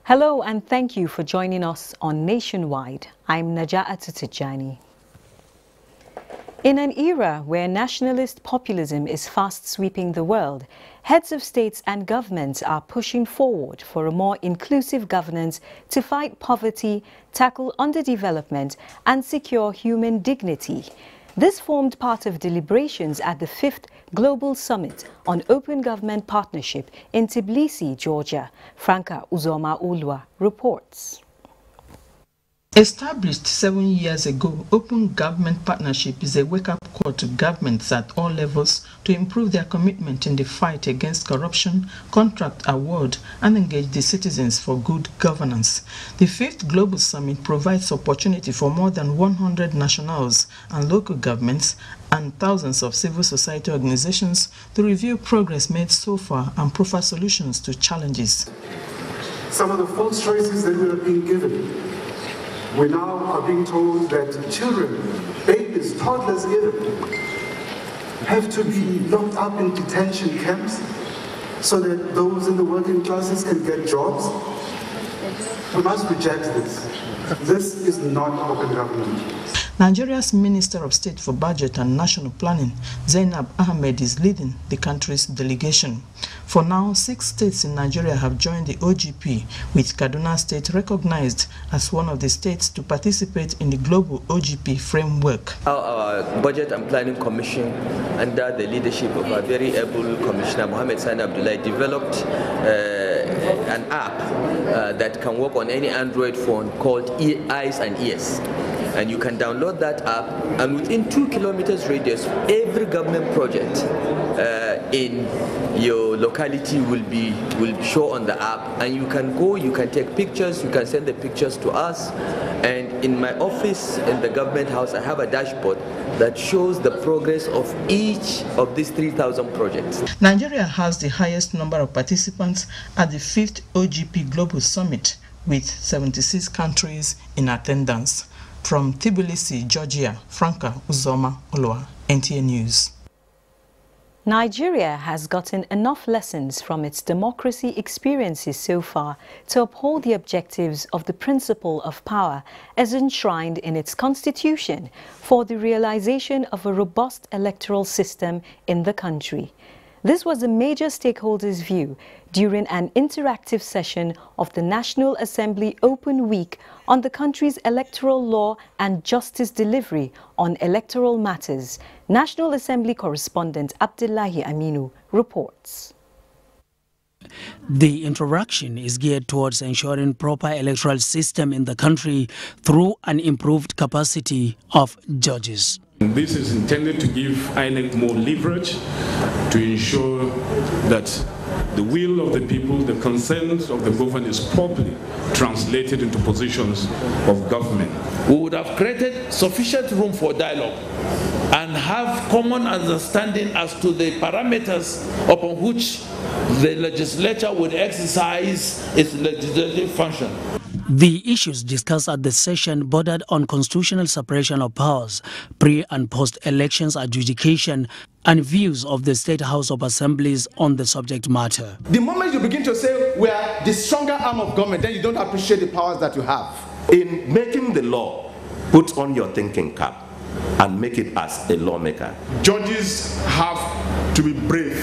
Hello and thank you for joining us on Nationwide. I'm Naja'at Tijani. In an era where nationalist populism is fast sweeping the world, heads of states and governments are pushing forward for a more inclusive governance to fight poverty, tackle underdevelopment, and secure human dignity. This formed part of deliberations at the 5th Global Summit on Open Government Partnership in Tbilisi, Georgia. Franca Uzoma Ulwa reports. Established 7 years ago, Open Government Partnership is a wake-up call to governments at all levels to improve their commitment in the fight against corruption, contract award, and engage the citizens for good governance. The 5th Global Summit provides opportunity for more than 100 nationals and local governments and thousands of civil society organizations to review progress made so far and proffer solutions to challenges. Some of the false choices that we are being given. We now are being told that children, babies, toddlers even, have to be locked up in detention camps so that those in the working classes can get jobs. We must reject this. This is not open government. Nigeria's Minister of State for Budget and National Planning, Zainab Ahmed, is leading the country's delegation. For now, 6 states in Nigeria have joined the OGP, with Kaduna State recognized as one of the states to participate in the global OGP framework. Our Budget and Planning Commission, under the leadership of our very able Commissioner Mohammed Sani Abdullahi, developed an app that can work on any Android phone called Eyes and Ears. And you can download that app, and within 2 kilometers radius, every government project in your locality will show on the app, and you can go, you can take pictures, you can send the pictures to us. And in my office in the government house, I have a dashboard that shows the progress of each of these 3,000 projects. Nigeria has the highest number of participants at the 5th OGP Global Summit, with 76 countries in attendance. From Tbilisi, Georgia, Franca Uzoma Ulwa, NTA News. Nigeria has gotten enough lessons from its democracy experiences so far to uphold the objectives of the principle of power as enshrined in its constitution for the realization of a robust electoral system in the country. This was a major stakeholders' view during an interactive session of the National Assembly Open Week on the country's electoral law and justice delivery on electoral matters. National Assembly correspondent Abdullahi Aminu reports. The interaction is geared towards ensuring proper electoral system in the country through an improved capacity of judges. This is intended to give INEC more leverage to ensure that the will of the people, the concerns of the government is properly translated into positions of government. We would have created sufficient room for dialogue and have common understanding as to the parameters upon which the legislature would exercise its legislative function. The issues discussed at the session bordered on constitutional separation of powers, pre- and post-elections adjudication, and views of the State House of Assemblies on the subject matter. The moment you begin to say we are the stronger arm of government, then you don't appreciate the powers that you have. In making the law, put on your thinking cap and make it as a lawmaker. Judges have to be brave,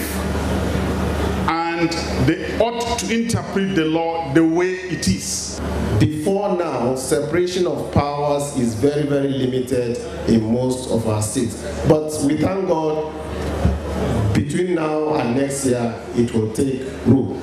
and they ought to interpret the law the way it is. Before now, separation of powers is very, very limited in most of our states. But we thank God, between now and next year, it will take root.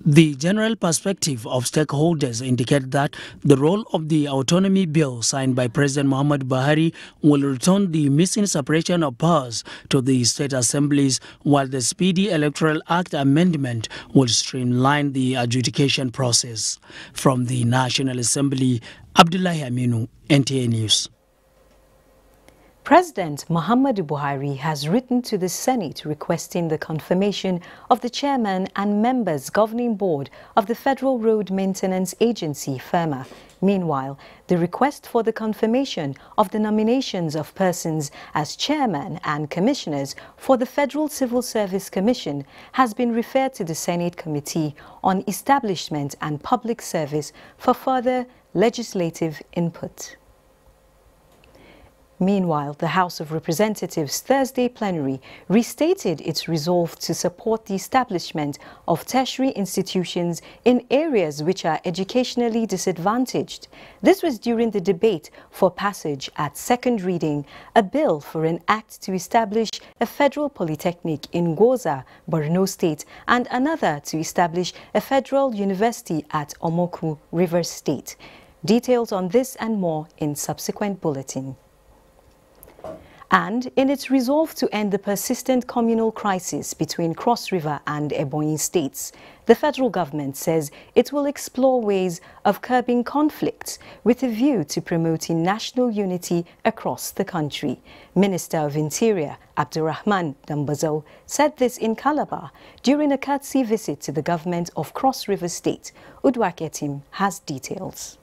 The general perspective of stakeholders indicate that the role of the autonomy bill signed by President Muhammadu Buhari will return the missing separation of powers to the state assemblies, while the Speedy Electoral Act amendment will streamline the adjudication process. From the National Assembly, Abdullahi Aminu, NTA News. President Muhammadu Buhari has written to the Senate requesting the confirmation of the chairman and members governing board of the Federal Road Maintenance Agency, FEMA. Meanwhile, the request for the confirmation of the nominations of persons as chairman and commissioners for the Federal Civil Service Commission has been referred to the Senate Committee on Establishment and Public Service for further legislative input. Meanwhile, the House of Representatives' Thursday plenary restated its resolve to support the establishment of tertiary institutions in areas which are educationally disadvantaged. This was during the debate for passage at second reading, a bill for an act to establish a federal polytechnic in Gwoza, Borno State, and another to establish a federal university at Omoku, Rivers State. Details on this and more in subsequent bulletin. And in its resolve to end the persistent communal crisis between Cross River and Ebonyi states, the federal government says it will explore ways of curbing conflicts with a view to promoting national unity across the country. Minister of Interior Abdurrahman Dambazo said this in Calabar during a courtesy visit to the government of Cross River State. Udwaketim has details.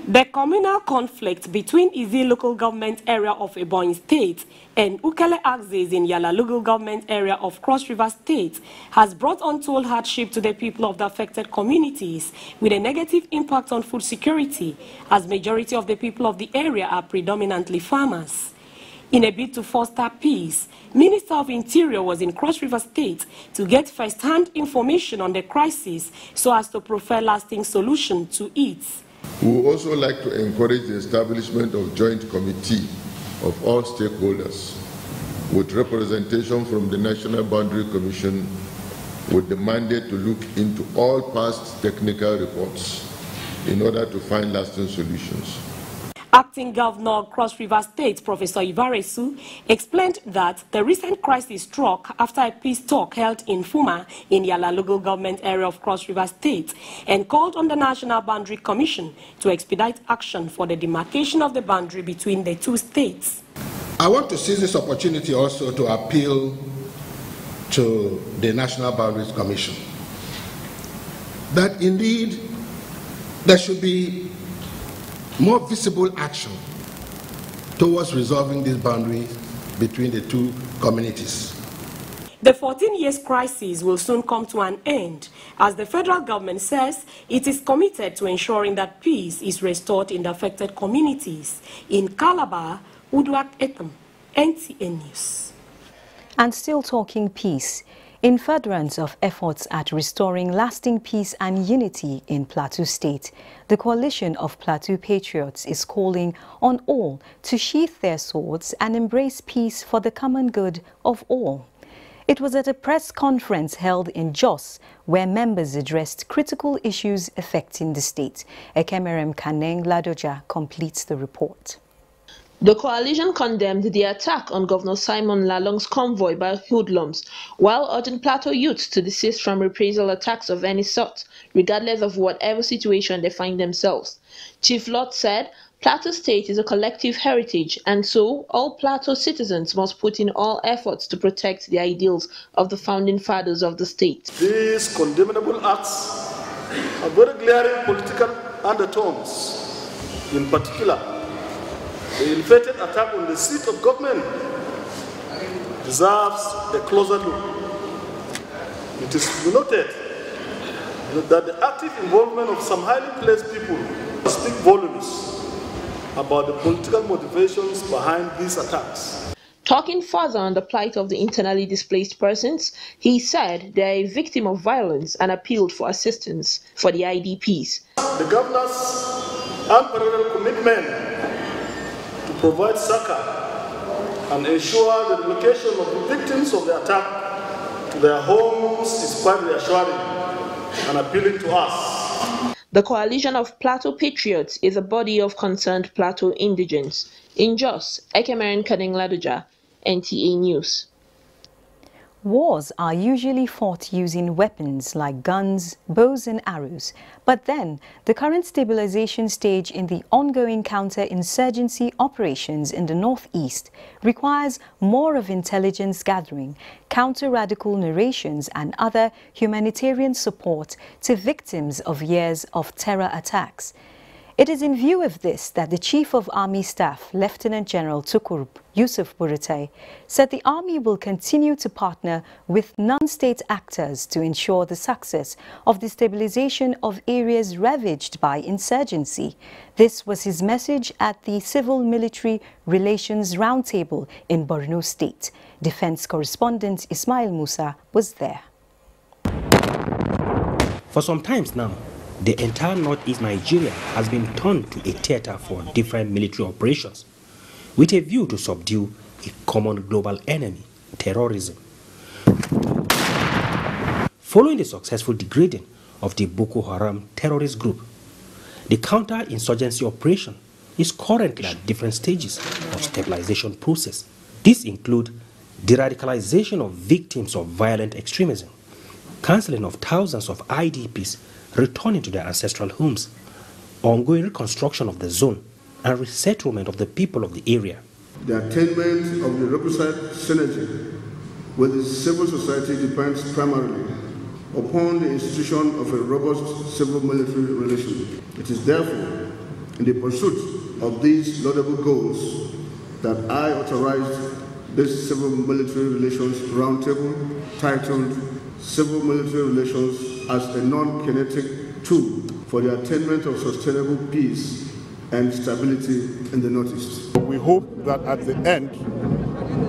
The communal conflict between Izi local government area of Ebonyi State and Ukele axis in Yala local government area of Cross River State has brought untold hardship to the people of the affected communities, with a negative impact on food security, as majority of the people of the area are predominantly farmers. In a bid to foster peace, Minister of Interior was in Cross River State to get first-hand information on the crisis so as to prefer lasting solution to it. We would also like to encourage the establishment of joint committee of all stakeholders with representation from the National Boundary Commission with the mandate to look into all past technical reports in order to find lasting solutions. Acting Governor of Cross River State, Professor Ivaresu, explained that the recent crisis struck after a peace talk held in Fuma in Yala local government area of Cross River State, and called on the National Boundary Commission to expedite action for the demarcation of the boundary between the two states. I want to seize this opportunity also to appeal to the National Boundaries Commission that indeed there should be more visible action towards resolving this boundary between the two communities. The 14 years crisis will soon come to an end, as the federal government says it is committed to ensuring that peace is restored in the affected communities. In Calabar, Udwak Etam, NTA News. And still talking peace, in furtherance of efforts at restoring lasting peace and unity in Plateau State, the Coalition of Plateau Patriots is calling on all to sheath their swords and embrace peace for the common good of all. It was at a press conference held in Jos where members addressed critical issues affecting the state. Ekemerem Kaneng Ladoja completes the report. The coalition condemned the attack on Governor Simon Lalong's convoy by hoodlums, while urging Plateau youths to desist from reprisal attacks of any sort, regardless of whatever situation they find themselves. Chief Lord said, Plateau State is a collective heritage, and so all Plateau citizens must put in all efforts to protect the ideals of the founding fathers of the state. These condemnable acts have very glaring political undertones. In particular, the ill-fated attack on the seat of government deserves a closer look. It is noted that the active involvement of some highly placed people speak volumes about the political motivations behind these attacks. Talking further on the plight of the internally displaced persons, he said they are a victim of violence and appealed for assistance for the IDPs. The governor's unparalleled commitment to provide succor and ensure the relocation of the victims of the attack to their homes is quite reassuring and appealing to us. The Coalition of Plateau Patriots is a body of concerned Plateau indigents. In Jos, Ekemeren Kading-Ladoja, NTA News. Wars are usually fought using weapons like guns, bows and arrows. But then, the current stabilization stage in the ongoing counter-insurgency operations in the northeast requires more of intelligence gathering, counter-radical narrations and other humanitarian support to victims of years of terror attacks. It is in view of this that the Chief of Army Staff, Lieutenant General Tukur Yusuf Buratai, said the Army will continue to partner with non-state actors to ensure the success of the stabilization of areas ravaged by insurgency. This was his message at the Civil-Military Relations Roundtable in Borno State. Defense correspondent Ismail Musa was there. For some time now, the entire northeast Nigeria has been turned to a theater for different military operations with a view to subdue a common global enemy, terrorism. Following the successful degrading of the Boko Haram terrorist group, the counter-insurgency operation is currently at different stages of stabilization process. These include de-radicalization of victims of violent extremism, cancelling of thousands of IDPs returning to their ancestral homes, ongoing reconstruction of the zone, and resettlement of the people of the area. The attainment of the requisite synergy with the civil society depends primarily upon the institution of a robust civil-military relation. It is therefore in the pursuit of these laudable goals that I authorized this civil-military relations roundtable titled Civil-Military Relations as a non-kinetic tool for the attainment of sustainable peace and stability in the Northeast. We hope that at the end,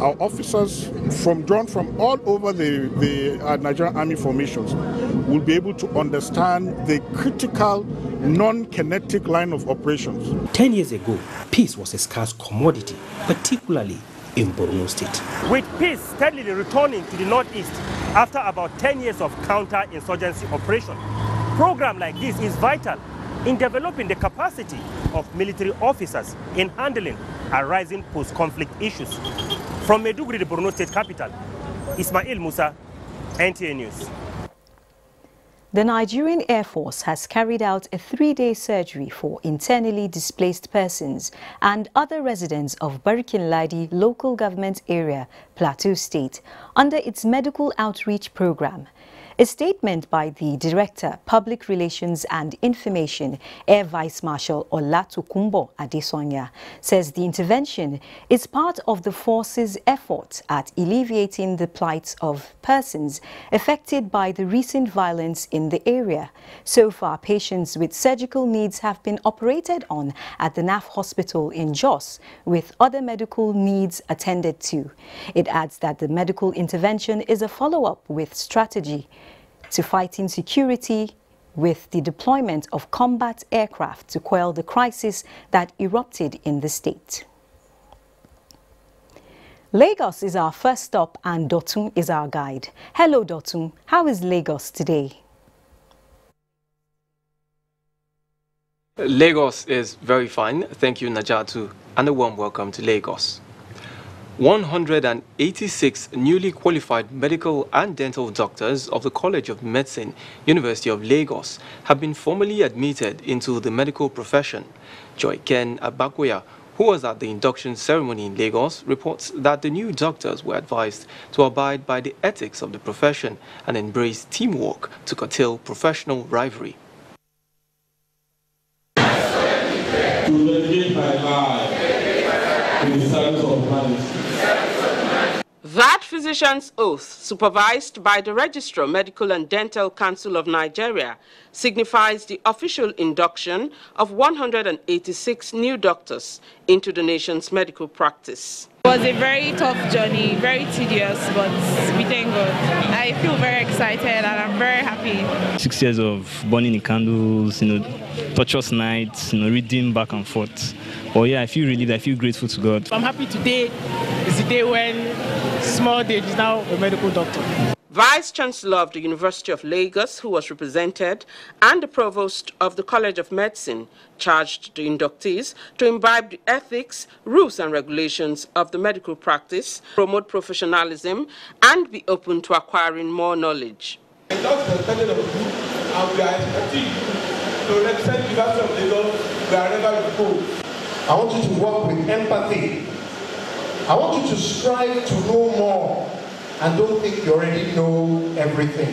our officers drawn from all over the Nigerian Army formations will be able to understand the critical non-kinetic line of operations. 10 years ago, peace was a scarce commodity, particularly in Borno State. With peace steadily returning to the northeast after about 10 years of counter-insurgency operation, a program like this is vital in developing the capacity of military officers in handling arising post-conflict issues. From Maiduguri, the Borno State capital, Ismail Musa, NTA News. The Nigerian Air Force has carried out a 3-day surgery for internally displaced persons and other residents of Barkin-Ladi local government area, Plateau State, under its medical outreach program. A statement by the Director, Public Relations and Information, Air Vice Marshal Olatukumbo Adesonya, says the intervention is part of the force's effort at alleviating the plight of persons affected by the recent violence in the area. So far, patients with surgical needs have been operated on at the NAF Hospital in Jos, with other medical needs attended to. It adds that the medical intervention is a follow-up with strategy to fight insecurity with the deployment of combat aircraft to quell the crisis that erupted in the state. Lagos is our first stop and Dotun is our guide. Hello Dotun, how is Lagos today? Lagos is very fine, thank you Najatu, and a warm welcome to Lagos. 186 newly qualified medical and dental doctors of the College of Medicine, University of Lagos, have been formally admitted into the medical profession. Joy Ken Abakoya, who was at the induction ceremony in Lagos, reports that the new doctors were advised to abide by the ethics of the profession and embrace teamwork to curtail professional rivalry. To dedicate my life in the service of humanity. That physician's oath, supervised by the Registrar Medical and Dental Council of Nigeria, signifies the official induction of 186 new doctors into the nation's medical practice. It was a very tough journey, very tedious, but we thank God. I feel very excited and I'm very happy. 6 years of burning the candles, torturous nights, reading back and forth. But yeah, I feel relieved, I feel grateful to God. I'm happy today is the day when small Dave is now a medical doctor. Vice-Chancellor of the University of Lagos, who was represented, and the Provost of the College of Medicine charged the inductees to imbibe the ethics, rules and regulations of the medical practice, promote professionalism, and be open to acquiring more knowledge. And we are expecting to represent the University of Lagos wherever you go. I want you to work with empathy. I want you to strive to know more and don't think you already know everything.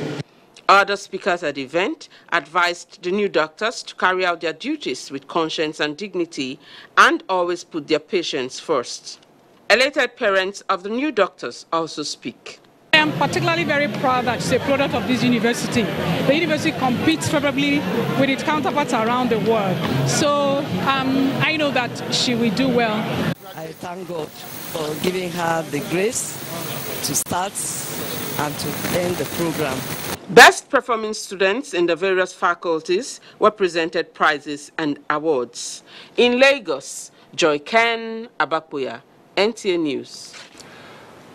Other speakers at the event advised the new doctors to carry out their duties with conscience and dignity and always put their patients first. Elated parents of the new doctors also speak. I am particularly very proud that she's a product of this university. The university competes favorably with its counterparts around the world. So I know that she will do well. I thank God for giving her the grace to start and to end the program. Best performing students in the various faculties were presented prizes and awards. In Lagos, Joy Ken Abakuya, NTA News.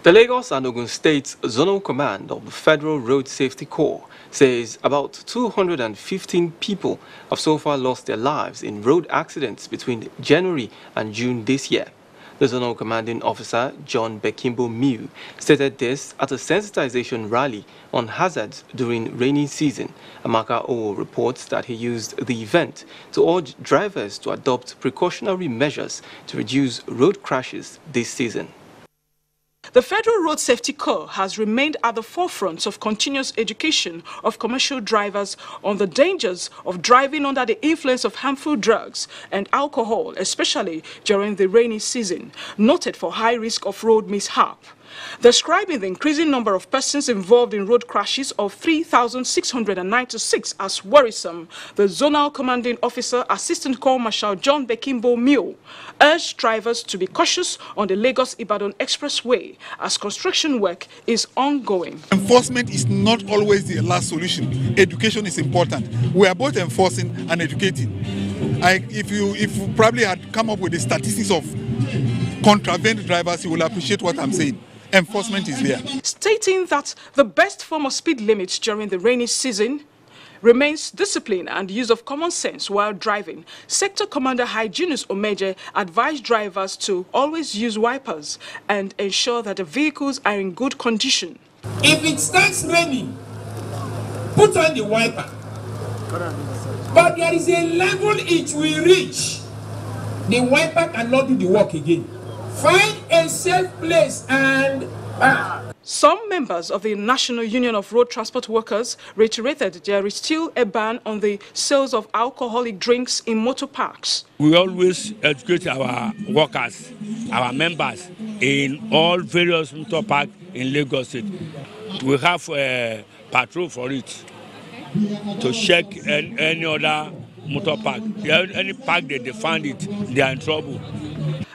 The Lagos and Ogun State Zonal Command of the Federal Road Safety Corps says about 215 people have so far lost their lives in road accidents between January and June this year. The Zonal Commanding Officer, John Bekimbo Mew, stated this at a sensitization rally on hazards during rainy season. Amaka O reports that he used the event to urge drivers to adopt precautionary measures to reduce road crashes this season. The Federal Road Safety Corps has remained at the forefront of continuous education of commercial drivers on the dangers of driving under the influence of harmful drugs and alcohol, especially during the rainy season, noted for high risk of road mishap. Describing the increasing number of persons involved in road crashes of 3,696 as worrisome, the Zonal Commanding Officer, Assistant Corps Marshal John Bekimbo Mew, urged drivers to be cautious on the Lagos-Ibadan Expressway as construction work is ongoing. Enforcement is not always the last solution. Education is important. We are both enforcing and educating. If you probably had come up with the statistics of contravened drivers, you will appreciate what I'm saying. Enforcement is there. Stating that the best form of speed limits during the rainy season remains discipline and use of common sense while driving, Sector Commander Hyginus Omeje advised drivers to always use wipers and ensure that the vehicles are in good condition. If it starts raining, put on the wiper. But there is a level it will reach. The wiper cannot do the work again. Find a safe place and Some members of the National Union of Road Transport Workers reiterated there is still a ban on the sales of alcoholic drinks in motor parks. We always educate our workers, our members in all various motor parks in Lagos State. We have a patrol for it to check any other motor park. Any park that they find it, they are in trouble.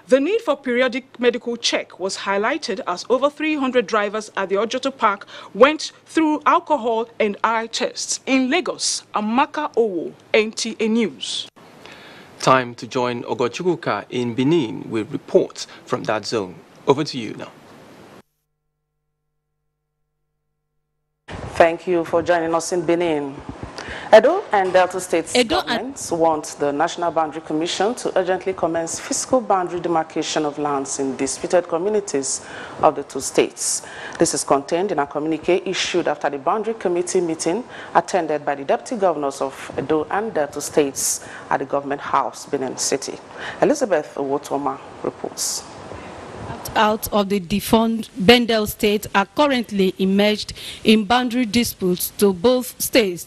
The need for periodic medical check was highlighted as over 300 drivers at the Ojoto Park went through alcohol and eye tests. In Lagos, Amaka Owo, NTA News. Time to join Ogochukwuka in Benin with reports from that zone. Over to you now. Thank you for joining us in Benin. Edo and Delta State governments want the National Boundary Commission to urgently commence fiscal boundary demarcation of lands in disputed communities of the two states. This is contained in a communique issued after the Boundary Committee meeting attended by the Deputy Governors of Edo and Delta States at the Government House, Benin City. Elizabeth Owotoma reports. Out of the defunct Bendel state are currently immersed in boundary disputes to both states.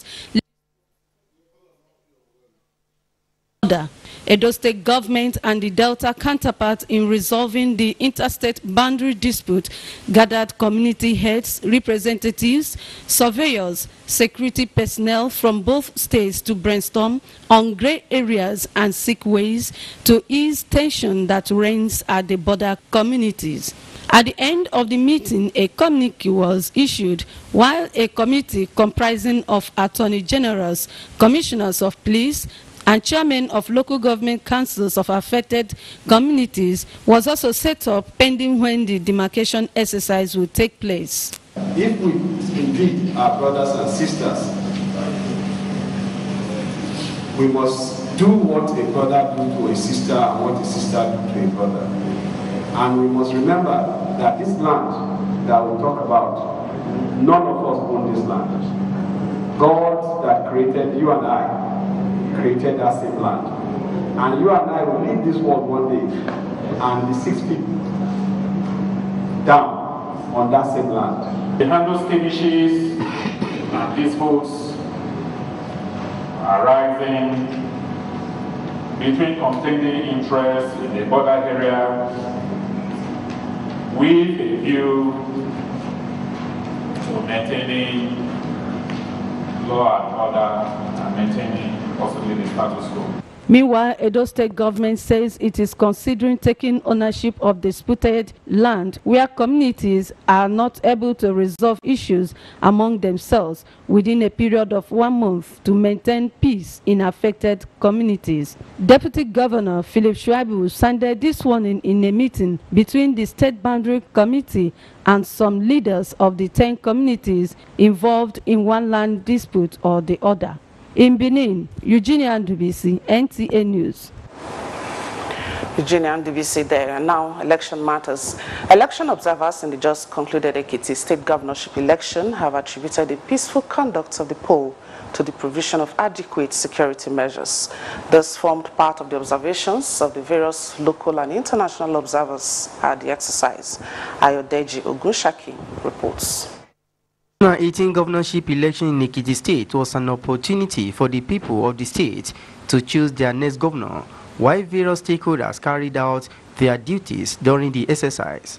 Edo State government and the Delta counterpart in resolving the interstate boundary dispute gathered community heads, representatives, surveyors, security personnel from both states to brainstorm on grey areas and seek ways to ease tension that reigns at the border communities. At the end of the meeting, a communique was issued, while a committee comprising of attorney generals, commissioners of police, and chairmen of local government councils of affected communities was also set up pending when the demarcation exercise will take place. If we feed our brothers and sisters. We must do what a brother do to a sister and what a sister do to a brother. And we must remember that this land that we talk about, none of us own this land. God that created you and I created that same land. And you and I will leave this world one day and be 6 feet down on that same land. The handle skirmishes and disputes arising between contending interests in the border area with a view to maintaining law and order and maintaining possibly the status quo. Meanwhile, Edo State government says it is considering taking ownership of disputed land where communities are not able to resolve issues among themselves within a period of 1 month to maintain peace in affected communities. Deputy Governor Philip Shuaibu sounded this warning in a meeting between the State Boundary Committee and some leaders of the 10 communities involved in one land dispute or the other. In Benin, Eugenia Ndubisi, NTA News. Eugenia Ndubisi there. And now, election matters. Election observers in the just concluded Ekiti state governorship election have attributed the peaceful conduct of the poll to the provision of adequate security measures. This formed part of the observations of the various local and international observers at the exercise. Ayodeji Ogunshaki reports. The 2018 governorship election in Ekiti State was an opportunity for the people of the state to choose their next governor, while various stakeholders carried out their duties during the exercise.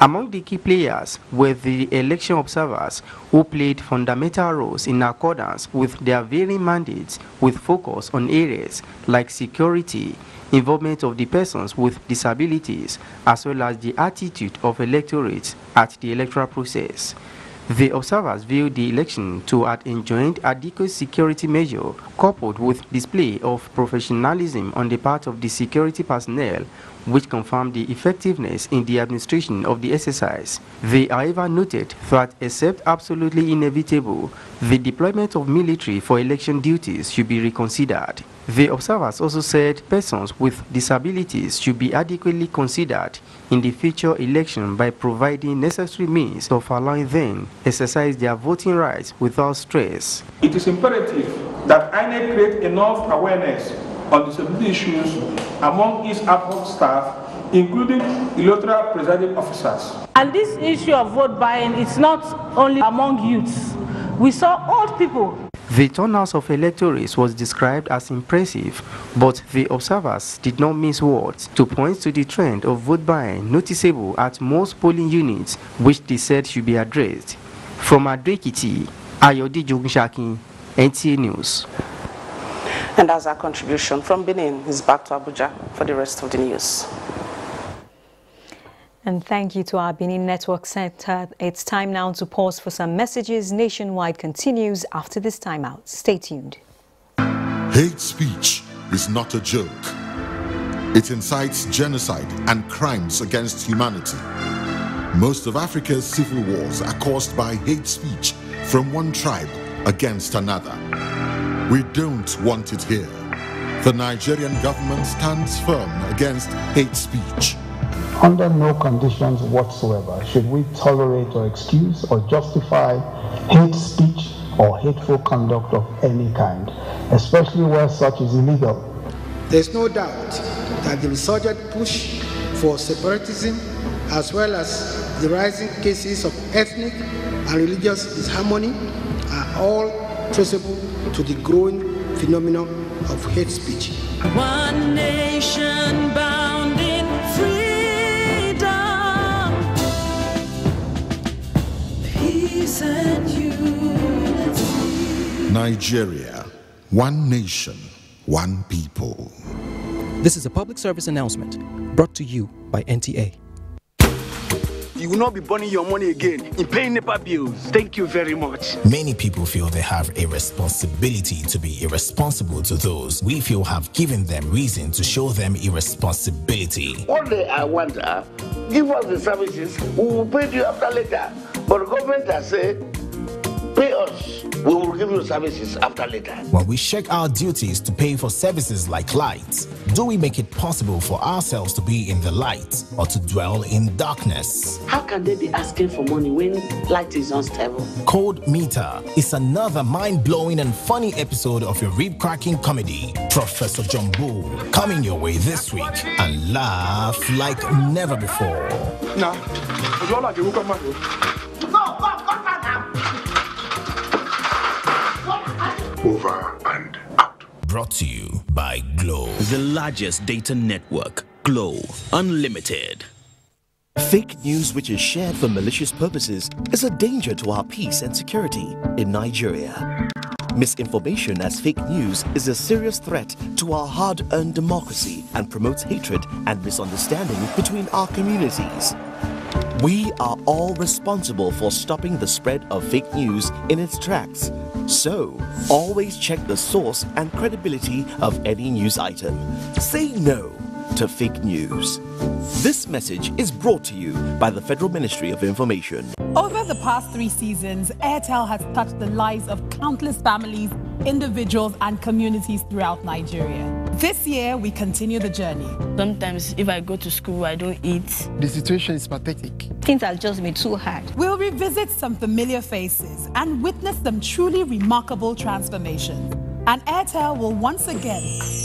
Among the key players were the election observers who played fundamental roles in accordance with their varying mandates with focus on areas like security, involvement of the persons with disabilities, as well as the attitude of electorates at the electoral process. The observers viewed the election to have enjoined adequate security measure coupled with display of professionalism on the part of the security personnel, which confirmed the effectiveness in the administration of the exercise. They, however, noted that except absolutely inevitable, the deployment of military for election duties should be reconsidered. The observers also said persons with disabilities should be adequately considered in the future election by providing necessary means of allowing them exercise their voting rights without stress. It is imperative that INEC create enough awareness on disability issues among its ad hoc staff, including electoral presiding officers. And this issue of vote buying is not only among youths. We saw old people. The turnout of electorates was described as impressive, but the observers did not mince words to point to the trend of vote buying noticeable at most polling units, which they said should be addressed. From Adrekiti, Ayodi Jogunshaki, NTA News. And as our contribution from Benin is back to Abuja for the rest of the news. And thank you to our Benin Network Center. It's time now to pause for some messages. Nationwide continues after this timeout. Stay tuned. Hate speech is not a joke. It incites genocide and crimes against humanity. Most of Africa's civil wars are caused by hate speech from one tribe against another. We don't want it here. The Nigerian government stands firm against hate speech. Under no conditions whatsoever should we tolerate or excuse or justify hate speech or hateful conduct of any kind, especially where such is illegal. There's no doubt that the resurgent push for separatism, as well as the rising cases of ethnic and religious disharmony, are all traceable to the growing phenomenon of hate speech. One nation bound in freedom, peace and unity. Nigeria, one nation, one people. This is a public service announcement brought to you by NTA. You will not be burning your money again in paying NEPA bills. Thank you very much. Many people feel they have a responsibility to be irresponsible to those we feel have given them reason to show them irresponsibility. One day I wonder, give us the services, we will pay you after later. But the government has said, Pay us. We will give you services after later. When we check our duties to pay for services like light, do we make it possible for ourselves to be in the light or to dwell in darkness? How can they be asking for money when light is unstable? Code Meter is another mind-blowing and funny episode of your rib-cracking comedy, Professor Jumbo, coming your way this week, and laugh like never before. Over and out. Brought to you by Glow. The largest data network, Glow Unlimited. Fake news which is shared for malicious purposes is a danger to our peace and security in Nigeria. Misinformation as fake news is a serious threat to our hard-earned democracy and promotes hatred and misunderstanding between our communities. We are all responsible for stopping the spread of fake news in its tracks. So, always check the source and credibility of any news item. Say no to fake news. This message is brought to you by the Federal Ministry of Information. Over the past 3 seasons, Airtel has touched the lives of countless families, individuals, and communities throughout Nigeria. This year, we continue the journey. Sometimes, if I go to school, I don't eat. The situation is pathetic. Things are just made too hard. We'll revisit some familiar faces and witness some truly remarkable transformations. And Airtel will once again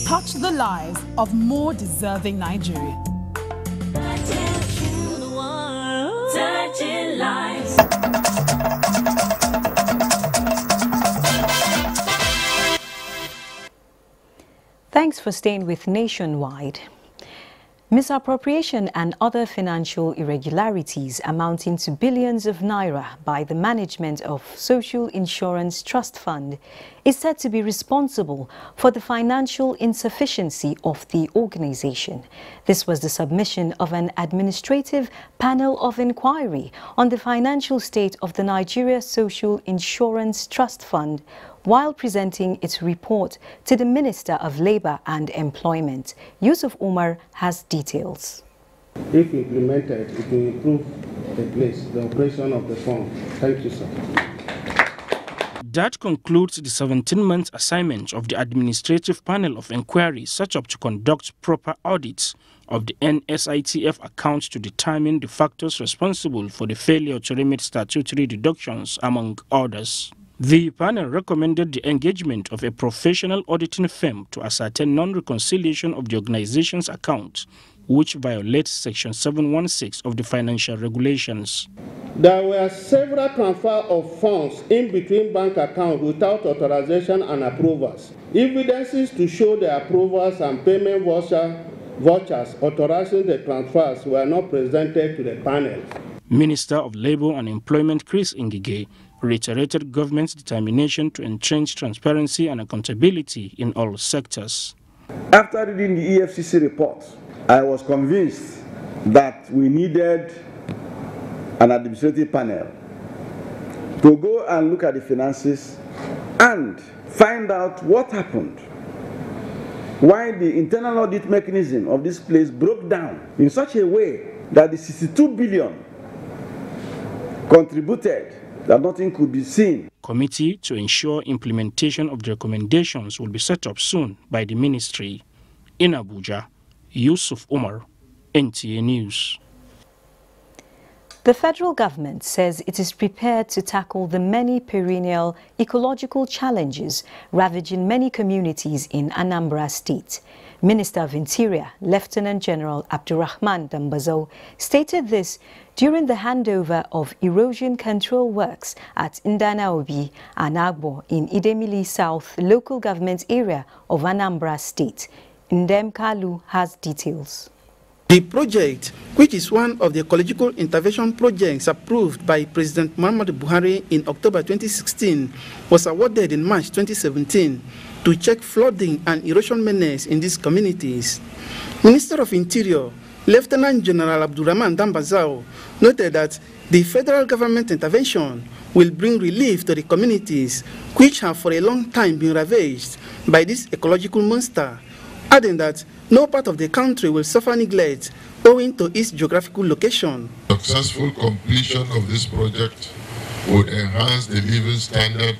touch the lives of more deserving Nigerians. Touching lives. Thanks for staying with Nationwide. Misappropriation and other financial irregularities amounting to billions of naira by the management of Social Insurance Trust Fund is said to be responsible for the financial insufficiency of the organization. This was the submission of an administrative panel of inquiry on the financial state of the Nigeria Social Insurance Trust Fund while presenting its report to the Minister of Labour and Employment. Yusuf Umar has details. If implemented, it will improve the operation of the fund. Thank you, sir. That concludes the 17-month assignment of the Administrative Panel of Inquiry set up to conduct proper audits of the NSITF accounts to determine the factors responsible for the failure to remit statutory deductions, among others. The panel recommended the engagement of a professional auditing firm to ascertain non-reconciliation of the organization's accounts, which violates Section 716 of the financial regulations. There were several transfers of funds in between bank accounts without authorization and approvals. Evidences to show the approvals and payment vouchers authorizing the transfers were not presented to the panel. Minister of Labour and Employment Chris Ngige reiterated government's determination to entrench transparency and accountability in all sectors. After reading the EFCC report, I was convinced that we needed an administrative panel to go and look at the finances and find out what happened, why the internal audit mechanism of this place broke down in such a way that the 62 billion contributed that nothing could be seen. Committee to ensure implementation of the recommendations will be set up soon by the ministry. In Abuja, Yusuf Umar, NTA News. The federal government says it is prepared to tackle the many perennial ecological challenges ravaging many communities in Anambra State. Minister of Interior, Lieutenant General Abdurrahman Dambazo, stated this during the handover of erosion control works at Ndanaobi and Agbo in Idemili South local government area of Anambra State. Ndem Kalu has details. The project, which is one of the ecological intervention projects approved by President Muhammadu Buhari in October 2016, was awarded in March 2017 to check flooding and erosion menace in these communities. Minister of Interior, Lieutenant General Abdurrahman Dambazao, noted that the federal government intervention will bring relief to the communities which have for a long time been ravaged by this ecological monster, adding that no part of the country will suffer neglect owing to its geographical location. Successful completion of this project would enhance the living standard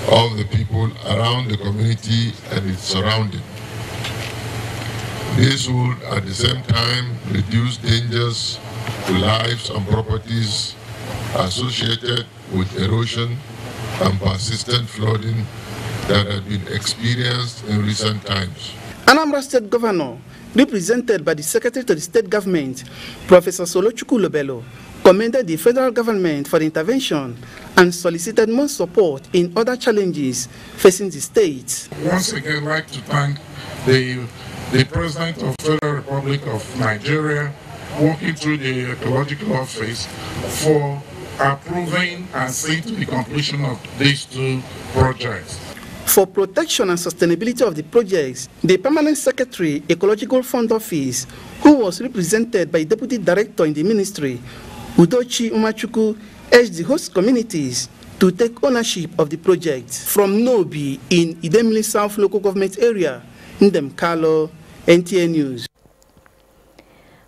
of the people around the community and its surrounding. This would at the same time reduce dangers to lives and properties associated with erosion and persistent flooding that had been experienced in recent times. Anambra State Governor, represented by the Secretary to the State Government, Professor Solochukwu Lobelo, commended the federal government for the intervention and solicited more support in other challenges facing the state. Once again, I'd like to thank the President of the Federal Republic of Nigeria, working through the Ecological Office, for approving and seeing to the completion of these two projects. For protection and sustainability of the projects, the Permanent Secretary, Ecological Fund Office, who was represented by Deputy Director in the Ministry, Udochi Umachuku, urged the host communities to take ownership of the project. From Nobi in Idemili South Local Government Area, Ndem Kalo, NTA News.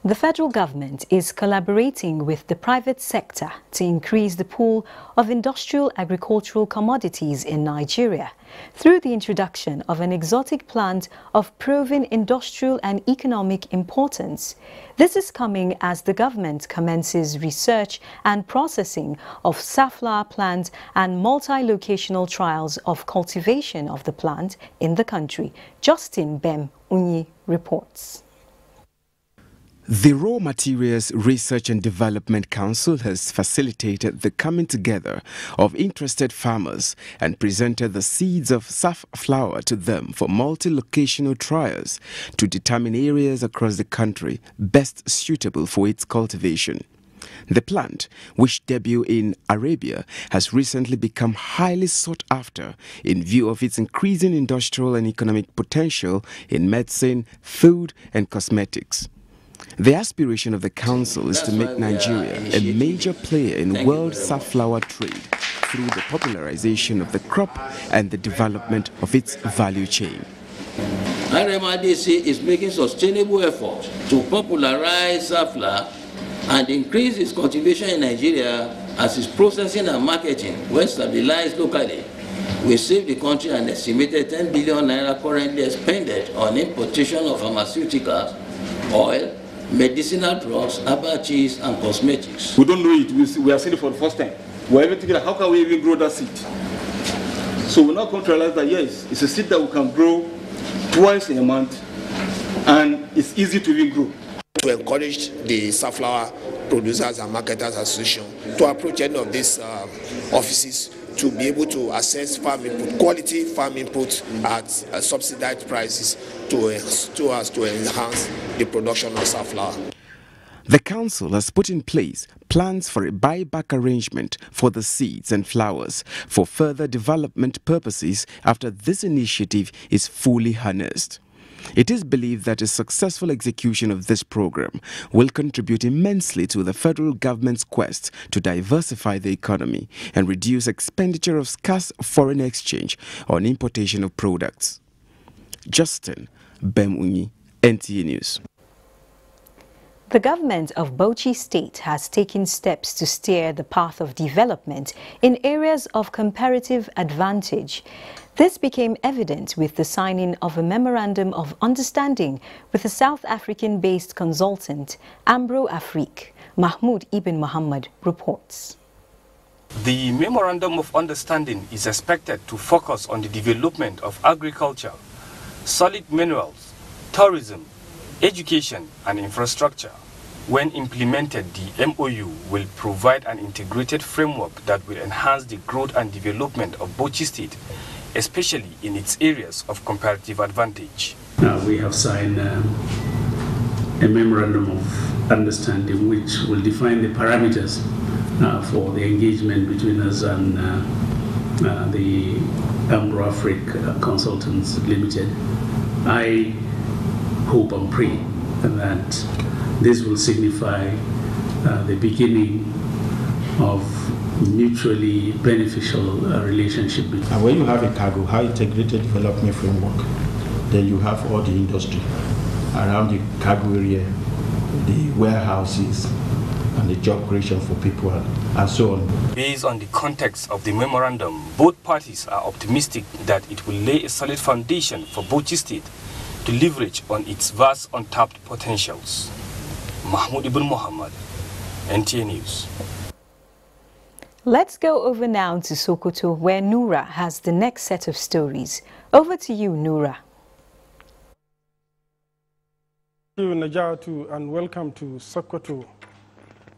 The federal government is collaborating with the private sector to increase the pool of industrial agricultural commodities in Nigeria through the introduction of an exotic plant of proven industrial and economic importance. This is coming as the government commences research and processing of safflower plant and multi-locational trials of cultivation of the plant in the country. Justin Bem Unyi reports. The Raw Materials Research and Development Council has facilitated the coming together of interested farmers and presented the seeds of safflower to them for multi-locational trials to determine areas across the country best suitable for its cultivation. The plant, which debuted in Arabia, has recently become highly sought after in view of its increasing industrial and economic potential in medicine, food and cosmetics. The aspiration of the council is to make Nigeria a major player in world safflower trade through the popularization of the crop and the development of its value chain. RMRDC is making sustainable efforts to popularize safflower and increase its cultivation in Nigeria as its processing and marketing, when stabilized locally, will save the country an estimated 10 billion naira currently expended on importation of pharmaceuticals, oil, medicinal drugs, herbal cheese, and cosmetics. We don't know it. We are seeing it for the first time. We're even thinking, how can we even grow that seed? So we now come to realize that yes, it's a seed that we can grow twice in a month, and it's easy to even grow. To encourage the safflower producers and marketers association to approach any of these offices to be able to access farm input, quality farm input at subsidized prices to enhance the production of safflower. The council has put in place plans for a buyback arrangement for the seeds and flowers for further development purposes after this initiative is fully harnessed. It is believed that a successful execution of this program will contribute immensely to the federal government's quest to diversify the economy and reduce expenditure of scarce foreign exchange on importation of products. Justin Bemunyi, NTA News. The government of Bauchi State has taken steps to steer the path of development in areas of comparative advantage. This became evident with the signing of a memorandum of understanding with the South African-based consultant Ambro Afrique. Mahmoud Ibn Muhammad reports. The memorandum of understanding is expected to focus on the development of agriculture, solid minerals, tourism, education and infrastructure. When implemented, the MOU will provide an integrated framework that will enhance the growth and development of Bauchi State, especially in its areas of comparative advantage. We have signed a memorandum of understanding which will define the parameters for the engagement between us and the Ambro Afrique Consultants Limited. I hope and pray that this will signify the beginning of mutually beneficial relationship. And when you have a cargo, high integrated development framework, then you have all the industry around the cargo area, the warehouses, and the job creation for people and so on. Based on the context of the memorandum, both parties are optimistic that it will lay a solid foundation for Bauchi State to leverage on its vast untapped potentials. Mahmoud Ibn Muhammad, NTA News. Let's go over now to Sokoto, where Noura has the next set of stories. Over to you, Noura. Thank you, Najatu, and welcome to Sokoto.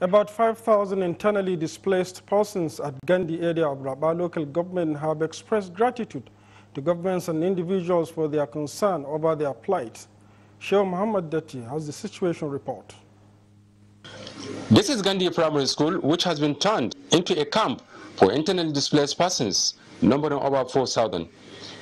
About 5,000 internally displaced persons at Gandhi area of Rabba local government have expressed gratitude to governments and individuals for their concern over their plight. Sheikh Muhammad Dati has the situation report. This is Gandhi Primary School, which has been turned into a camp for internally displaced persons, numbering over 4,000.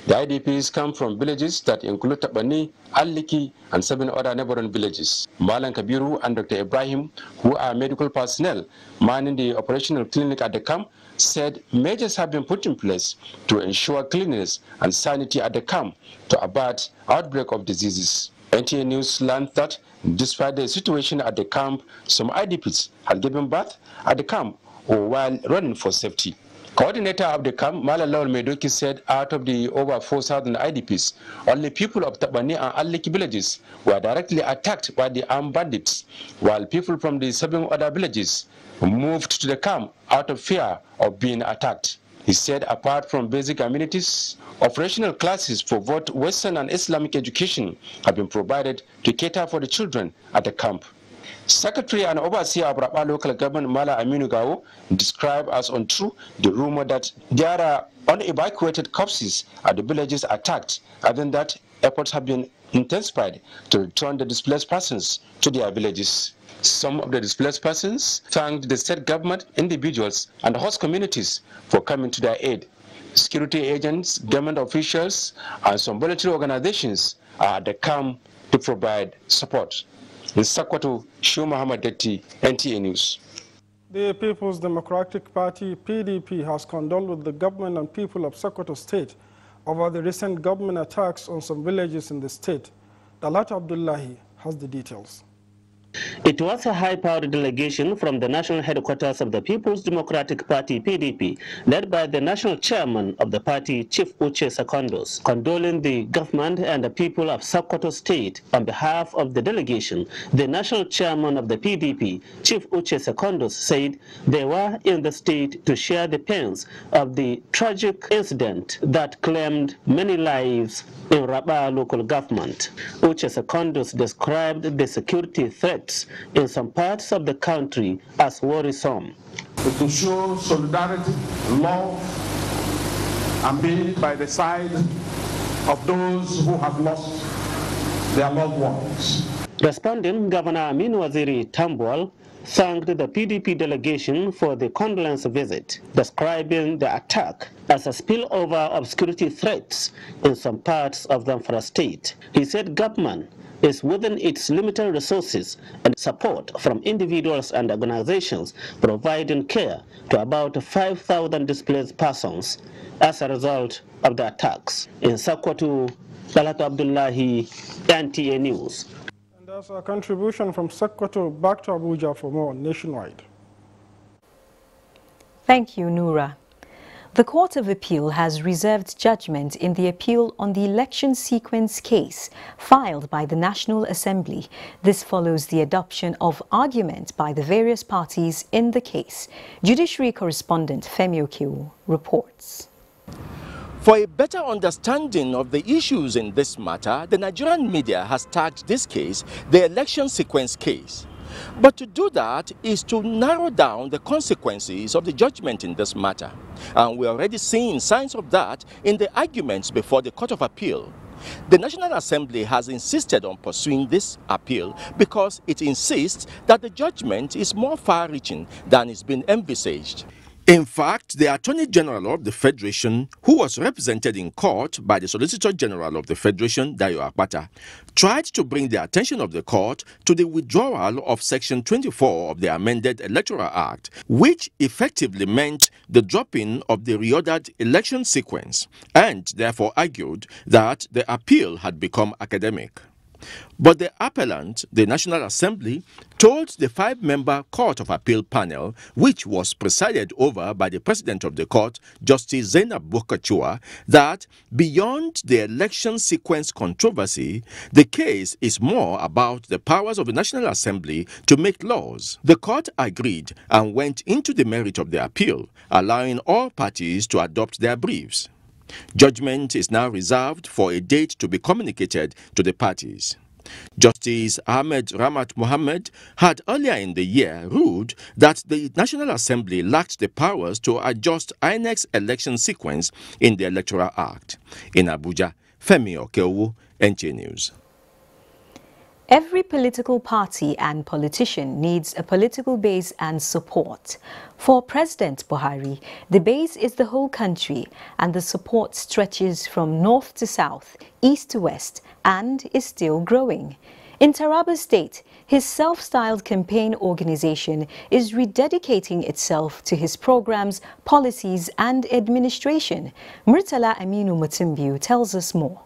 The IDPs come from villages that include Tabani, Al-Liki, and 7 other neighboring villages. Malan Kabiru and Dr. Ibrahim, who are medical personnel manning the operational clinic at the camp, said measures have been put in place to ensure cleanliness and sanity at the camp to avert outbreak of diseases. NTA News learned that despite the situation at the camp, some IDPs had given birth at the camp or while running for safety. Coordinator of the camp, Malalawal Medoki, said out of the over 4,000 IDPs, only people of Tabani and Al-Liki villages were directly attacked by the armed bandits, while people from the 7 other villages moved to the camp out of fear of being attacked. He said apart from basic amenities, operational classes for both Western and Islamic education have been provided to cater for the children at the camp. Secretary and Overseer of Rabba local government Mala Aminu Gao described as untrue the rumor that there are unevacuated corpses at the villages attacked, adding that efforts have been intensified to return the displaced persons to their villages. Some of the displaced persons thanked the state government, individuals, and host communities for coming to their aid. Security agents, government officials, and some voluntary organizations are at the camp to provide support. In Sokoto, Sheikh Muhammad Dati, NTA News. The People's Democratic Party, PDP, has condoled with the government and people of Sokoto State over the recent government attacks on some villages in the state. Dalat Abdullahi has the details. It was a high-powered delegation from the national headquarters of the People's Democratic Party, PDP, led by the national chairman of the party, Chief Uche Secondos, condoling the government and the people of Sokoto State. On behalf of the delegation, the national chairman of the PDP, Chief Uche Secondos, said they were in the state to share the pains of the tragic incident that claimed many lives in Rabba local government. Uche Secondos described the security threats in some parts of the country as worrisome. To show solidarity, love, and be by the side of those who have lost their loved ones. Responding, Governor Amin Waziri Tambwal thanked the PDP delegation for the condolence visit, describing the attack as a spillover of security threats in some parts of Zamfara state. He said government is within its limited resources and support from individuals and organizations providing care to about 5,000 displaced persons as a result of the attacks. In Sokoto, Dalat Abdullahi, NTA News. And that's our contribution from Sokoto. Back to Abuja for more Nationwide. Thank you, Noura. The Court of Appeal has reserved judgment in the appeal on the election sequence case filed by the National Assembly. This follows the adoption of argument by the various parties in the case. Judiciary correspondent Femi Okiwo reports. For a better understanding of the issues in this matter, the Nigerian media has tagged this case the election sequence case. But to do that is to narrow down the consequences of the judgment in this matter. And we're already seeing signs of that in the arguments before the Court of Appeal. The National Assembly has insisted on pursuing this appeal because it insists that the judgment is more far-reaching than is been envisaged. In fact, the Attorney General of the Federation, who was represented in court by the Solicitor General of the Federation, Dayo Akpata, tried to bring the attention of the court to the withdrawal of Section 24 of the amended Electoral Act, which effectively meant the dropping of the reordered election sequence, and therefore argued that the appeal had become academic. But the appellant, the National Assembly, told the 5-member Court of Appeal panel, which was presided over by the President of the Court, Justice Zainab Bokachua, that beyond the election sequence controversy, the case is more about the powers of the National Assembly to make laws. The court agreed and went into the merit of the appeal, allowing all parties to adopt their briefs. Judgment is now reserved for a date to be communicated to the parties. Justice Ahmed Ramat Mohammed had earlier in the year ruled that the National Assembly lacked the powers to adjust INEC's election sequence in the Electoral Act. In Abuja, Femi Okeowo, NTA News. Every political party and politician needs a political base and support. For President Buhari, the base is the whole country, and the support stretches from north to south, east to west, and is still growing. In Taraba State, his self-styled campaign organization is rededicating itself to his programs, policies, and administration. Murtala Aminu Mutimbiu tells us more.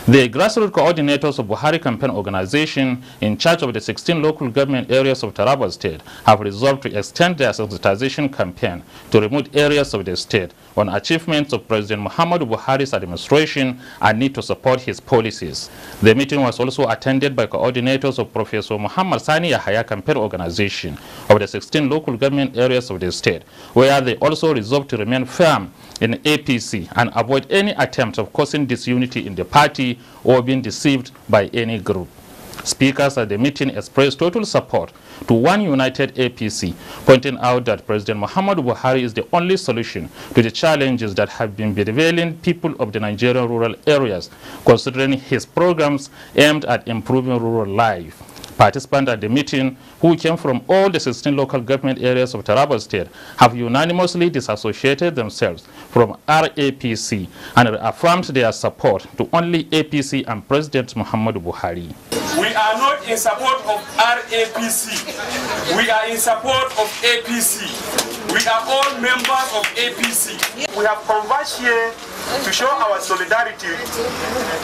The grassroots coordinators of Buhari campaign organization in charge of the 16 local government areas of Taraba State have resolved to extend their sensitization campaign to remote areas of the state on achievements of President Muhammadu Buhari's administration and need to support his policies. The meeting was also attended by coordinators of Professor Muhammad Sani Yahaya campaign organization of the 16 local government areas of the state, where they also resolved to remain firm in APC and avoid any attempt of causing disunity in the party or being deceived by any group. Speakers at the meeting expressed total support to one united APC, pointing out that President Muhammadu Buhari is the only solution to the challenges that have been bedeviling people of the Nigerian rural areas, considering his programs aimed at improving rural life. Participants at the meeting, who came from all the 16 local government areas of Taraba State, have unanimously disassociated themselves from RAPC and affirmed their support to only APC and President Muhammadu Buhari. We are not in support of RAPC. We are in support of APC. We are all members of APC. We have converged here to show our solidarity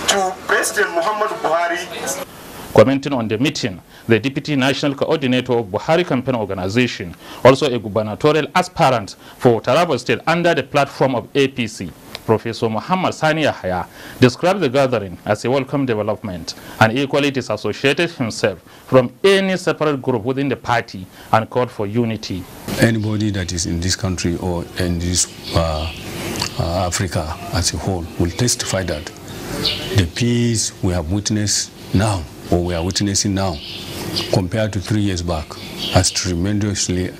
to President Muhammadu Buhari. Commenting on the meeting, the Deputy National Coordinator of Buhari Campaign Organization, also a gubernatorial aspirant for Taraba State under the platform of APC, Professor Muhammad Sani Yahaya, described the gathering as a welcome development and equally disassociated himself from any separate group within the party and called for unity. Anybody that is in this country or in this Africa as a whole will testify that the peace we have witnessed now, or we are witnessing now, compared to 3 years back, has tremendously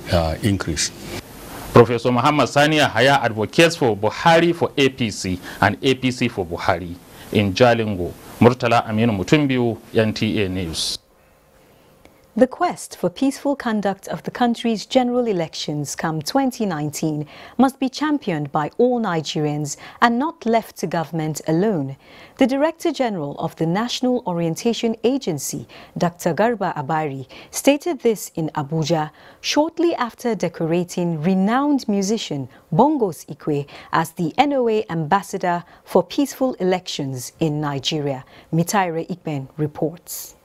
increased. Professor Muhammad Sani Yahaya advocates for Buhari for APC and APC for Buhari. In Jalingo, Murtala Aminu Mutumbiu, NTA News. The quest for peaceful conduct of the country's general elections come 2019 must be championed by all Nigerians and not left to government alone. The Director General of the National Orientation Agency, Dr. Garba Abari, stated this in Abuja shortly after decorating renowned musician Bongos Ikwe as the NOA Ambassador for Peaceful Elections in Nigeria. Mitaire Ikben reports.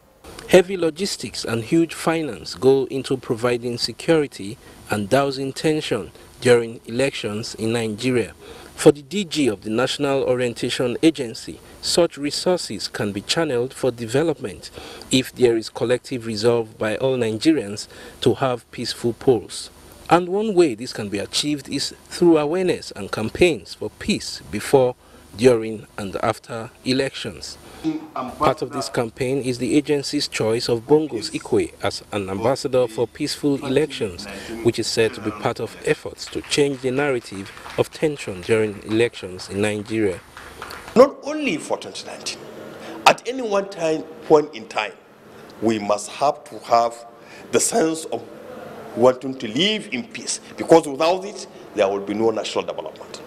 Heavy logistics and huge finance go into providing security and dousing tension during elections in Nigeria. For the DG of the National Orientation Agency, such resources can be channeled for development if there is collective resolve by all Nigerians to have peaceful polls. And one way this can be achieved is through awareness and campaigns for peace before, during and after elections. Part of this campaign is the agency's choice of Bongos Ikwe as an ambassador for peaceful elections, which is said to be part of efforts to change the narrative of tension during elections in Nigeria. Not only for 2019, at any one point in time, we must have to have the sense of wanting to live in peace, because without it, there will be no national development.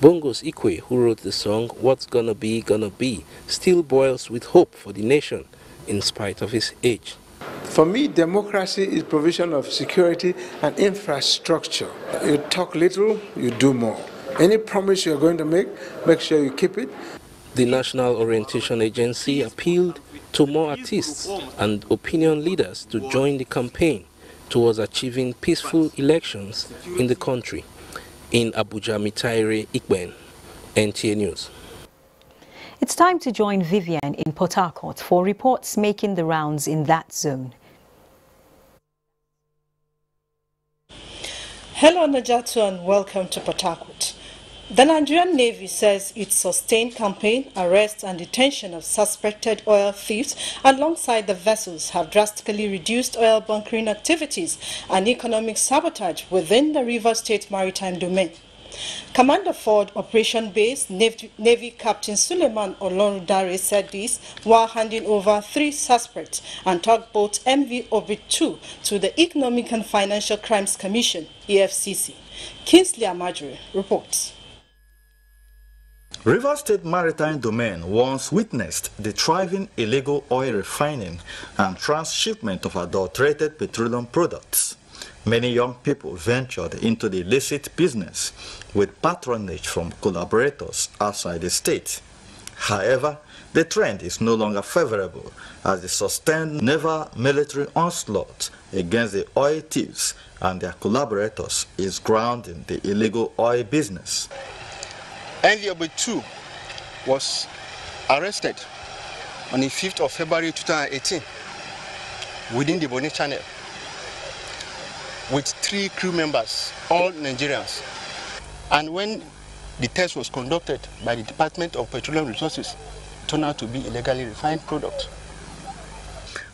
Bongos Ikwe, who wrote the song What's Gonna Be, still boils with hope for the nation in spite of his age. For me, democracy is provision of security and infrastructure. You talk little, you do more. Any promise you're going to make sure you keep it. The National Orientation Agency appealed to more artists and opinion leaders to join the campaign towards achieving peaceful elections in the country. In Abuja, Mitaire Ikben, NTA News. It's time to join Vivian in Port Harcourt for reports making the rounds in that zone. Hello Najatu and welcome to Port Harcourt. The Nigerian Navy says its sustained campaign, arrest and detention of suspected oil thieves alongside the vessels have drastically reduced oil bunkering activities and economic sabotage within the Rivers State Maritime Domain. Commander Ford Operation Base Navy Captain Suleiman Olorudare said this while handing over 3 suspects and tugboat MV Orbit 2 to the Economic and Financial Crimes Commission, EFCC. Kingsley Amajure reports. Rivers State Maritime Domain once witnessed the thriving illegal oil refining and transshipment of adulterated petroleum products. Many young people ventured into the illicit business with patronage from collaborators outside the state. However, the trend is no longer favorable as the sustained naval military onslaught against the oil thieves and their collaborators is grounding the illegal oil business. NVOB 2 was arrested on the 5th of February 2018 within the Bonny Channel with 3 crew members, all Nigerians. And when the test was conducted by the Department of Petroleum Resources, it turned out to be illegally refined product.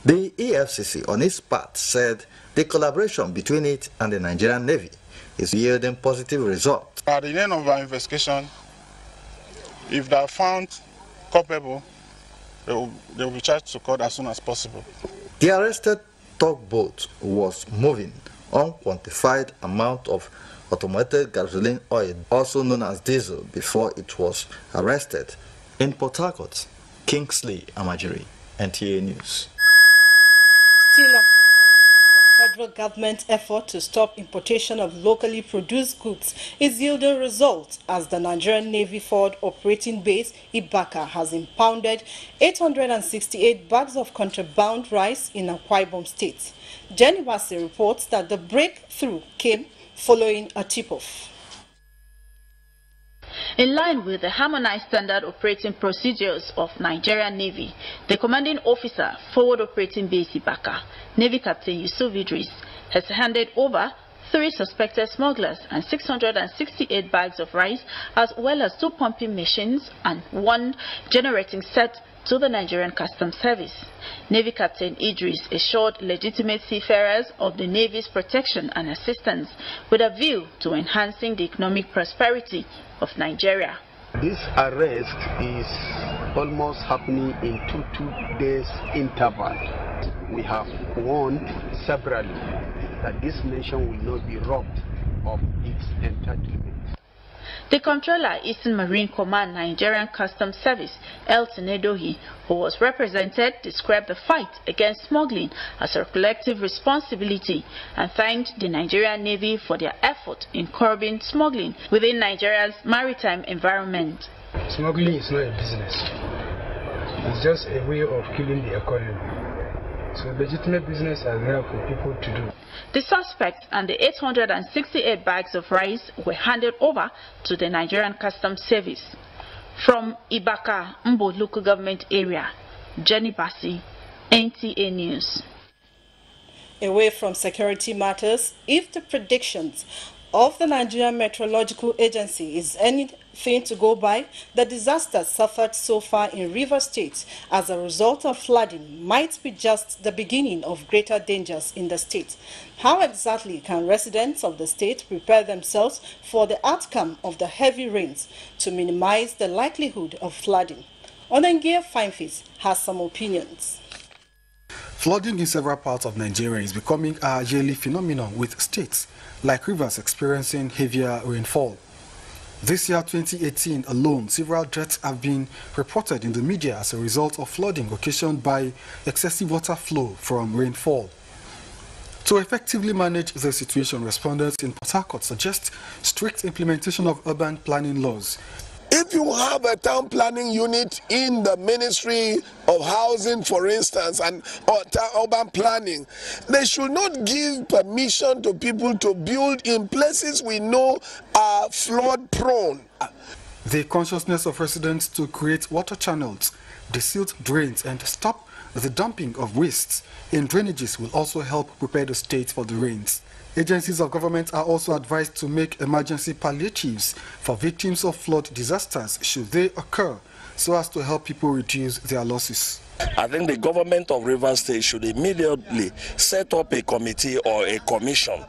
The EFCC on its part said the collaboration between it and the Nigerian Navy is yielding positive results. At the end of our investigation, if they are found culpable, they will be charged to court as soon as possible. The arrested tugboat was moving unquantified amount of automated gasoline oil, also known as diesel, before it was arrested. In Port Harcourt, Kingsley Amajiri, NTA News. Still on the federal government effort to stop importation of locally produced goods is yielding results as the Nigerian Navy Forward Operating Base Ibaka has impounded 868 bags of contraband rice in Akwa Ibom State. Jenny Bassey reports that the breakthrough came following a tip-off. In line with the harmonized standard operating procedures of Nigerian Navy, the commanding officer, Forward Operating Base Ibaka, Navy Captain Yusuf Idris, has handed over 3 suspected smugglers and 668 bags of rice, as well as 2 pumping machines and 1 generating set to the Nigerian Customs Service. Navy Captain Idris assured legitimate seafarers of the Navy's protection and assistance with a view to enhancing the economic prosperity of Nigeria. This arrest is almost happening in 2 days interval. We have warned severally that this nation will not be robbed of its entitlement. The controller, Eastern Marine Command Nigerian Customs Service, Elton Edohi, who was represented, described the fight against smuggling as a collective responsibility and thanked the Nigerian Navy for their effort in curbing smuggling within Nigeria's maritime environment. Smuggling is not a business. It's just a way of killing the economy. So legitimate business are there for people to do. The suspects and the 868 bags of rice were handed over to the Nigerian Customs Service. From Ibaka, Mbo local government area, Jenny Bassey, NTA News. Away from security matters, if the predictions of the Nigerian Meteorological Agency is anything to go by, the disaster suffered so far in Rivers State as a result of flooding might be just the beginning of greater dangers in the state. How exactly can residents of the state prepare themselves for the outcome of the heavy rains to minimize the likelihood of flooding? Onengia Fineface has some opinions. Flooding in several parts of Nigeria is becoming a yearly phenomenon, with states like Rivers experiencing heavier rainfall. This year, 2018 alone, several deaths have been reported in the media as a result of flooding occasioned by excessive water flow from rainfall. To effectively manage the situation, respondents in Port Harcourt suggest strict implementation of urban planning laws. If you have a town planning unit in the Ministry of Housing, for instance, and urban planning, they should not give permission to people to build in places we know are flood prone. The consciousness of residents to create water channels, desealed drains, and stop the dumping of wastes in drainages will also help prepare the state for the rains. Agencies of government are also advised to make emergency palliatives for victims of flood disasters should they occur, so as to help people reduce their losses. I think the government of Rivers State should immediately set up a committee or a commission.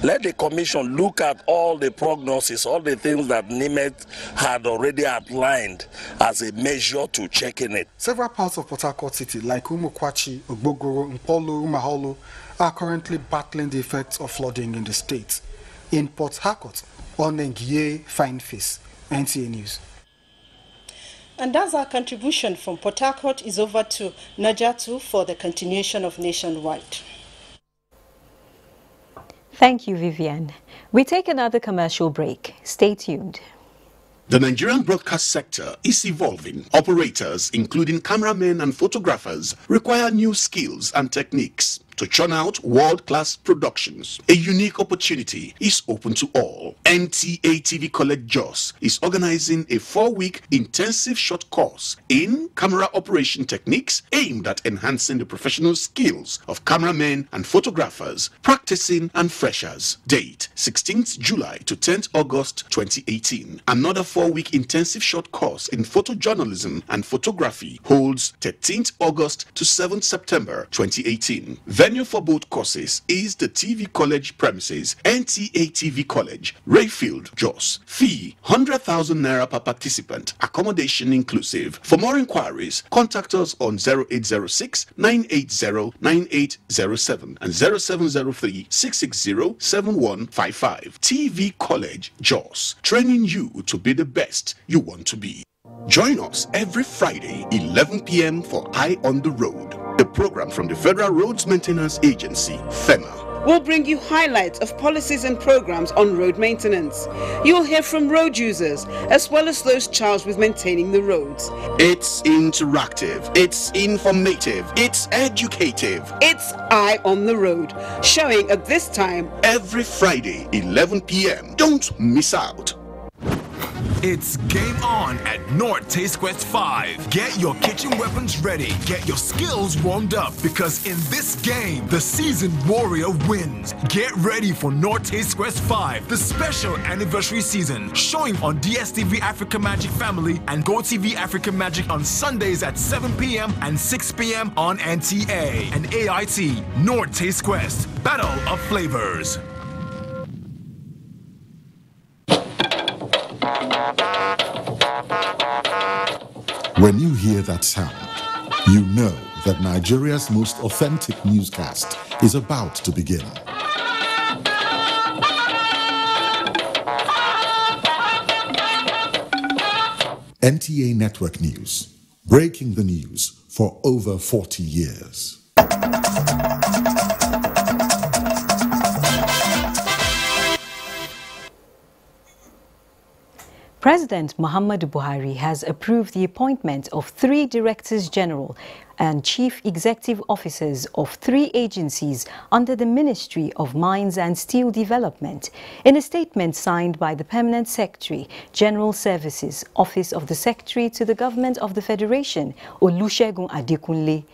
Let the commission look at all the prognosis, all the things that NIMET had already outlined as a measure to check in it. Several parts of Port Harcourt City, like Umukwachi, Ogbogoro, Mpolo, Umaholo, are currently battling the effects of flooding in the state. In Port Harcourt, Onengie Fine Face, NTA News. And as our contribution from Port Harcourt is over to Najatu for the continuation of Nationwide. Thank you, Vivian. We take another commercial break. Stay tuned. The Nigerian broadcast sector is evolving. Operators, including cameramen and photographers, require new skills and techniques to churn out world-class productions. A unique opportunity is open to all. NTA TV College Jos is organizing a 4-week intensive short course in camera operation techniques aimed at enhancing the professional skills of cameramen and photographers, practicing and freshers. Date 16th July to 10th August 2018. Another 4-week intensive short course in photojournalism and photography holds 13th August to 7th September 2018. Venue for both courses is the TV College premises, NTA TV College, Rayfield, Jos. Fee 100,000 naira per participant. Accommodation inclusive. For more inquiries, contact us on 0806 980 9807 and 0703 660 7155. TV College, Jos. Training you to be the best you want to be. Join us every Friday, 11 p.m. for Eye on the Road, the program from the Federal Roads Maintenance Agency, FEMA. We'll bring you highlights of policies and programs on road maintenance. You'll hear from road users, as well as those charged with maintaining the roads. It's interactive, it's informative, it's educative. It's Eye on the Road, showing at this time every Friday, 11 p.m. Don't miss out. It's game on at North Taste Quest 5. Get your kitchen weapons ready. Get your skills warmed up, because in this game, the seasoned warrior wins. Get ready for North Taste Quest 5, the special anniversary season, showing on DSTV Africa Magic Family and GoTV Africa Magic on Sundays at 7 p.m. and 6 p.m. on NTA and AIT. North Taste Quest, Battle of Flavors. When you hear that sound, you know that Nigeria's most authentic newscast is about to begin. NTA Network News, breaking the news for over 40 years. President Muhammadu Buhari has approved the appointment of 3 Directors General and Chief Executive Officers of 3 agencies under the Ministry of Mines and Steel Development. In a statement signed by the Permanent Secretary, General Services, Office of the Secretary to the Government of the Federation, Olusegun Adekunle,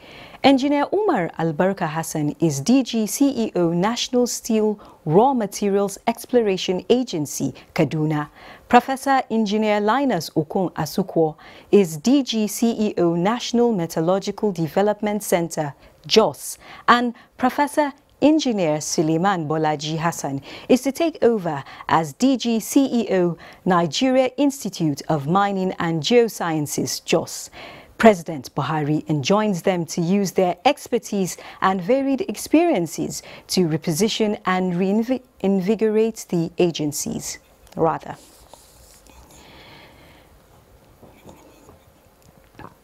Engineer Umar Albarka Hassan is DG CEO National Steel Raw Materials Exploration Agency, Kaduna. Professor Engineer Linus Okon Asukwo is DG CEO National Metallurgical Development Center, Jos. And Professor Engineer Suleiman Bolaji Hassan is to take over as DG CEO Nigeria Institute of Mining and Geosciences, Jos. President Buhari enjoins them to use their expertise and varied experiences to reposition and reinvigorate the agencies.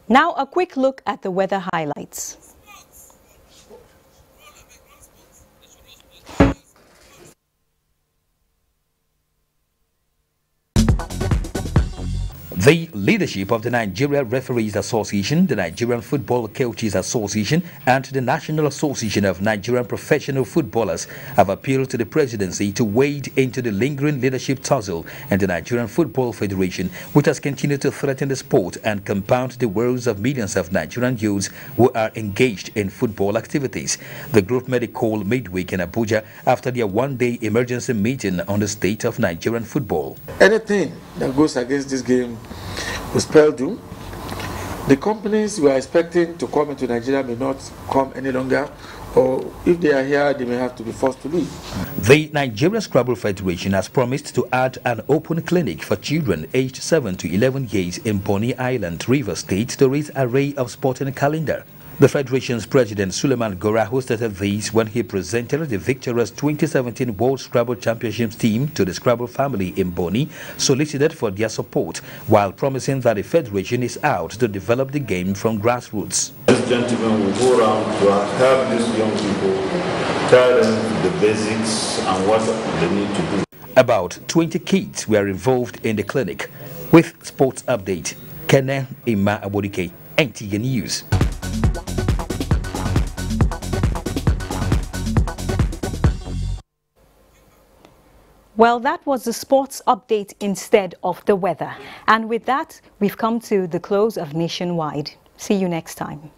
Now a quick look at the weather highlights. The leadership of the Nigeria Referees Association, the Nigerian Football Coaches Association, and the National Association of Nigerian Professional Footballers have appealed to the presidency to wade into the lingering leadership tussle in the Nigerian Football Federation, which has continued to threaten the sport and compound the woes of millions of Nigerian youths who are engaged in football activities. The group made a call midweek in Abuja after their one-day emergency meeting on the state of Nigerian football. Anything that goes against this game will spell doom. The companies we are expecting to come into Nigeria may not come any longer, or if they are here, they may have to be forced to leave. The Nigeria Scrabble Federation has promised to add an open clinic for children aged 7 to 11 years in Bonny Island, Rivers State, to its array of sporting calendar. The Federation's President Suleiman Gora hosted this when he presented the victorious 2017 World Scrabble Championships team to the Scrabble family in Bonny, solicited for their support, while promising that the Federation is out to develop the game from grassroots. This gentleman will go around to help these young people, tell them the basics and what they need to do. About 20 kids were involved in the clinic. With Sports Update, Kene Ima Abodike, NTA News. Well, that was the sports update instead of the weather. And with that, we've come to the close of Nationwide. See you next time.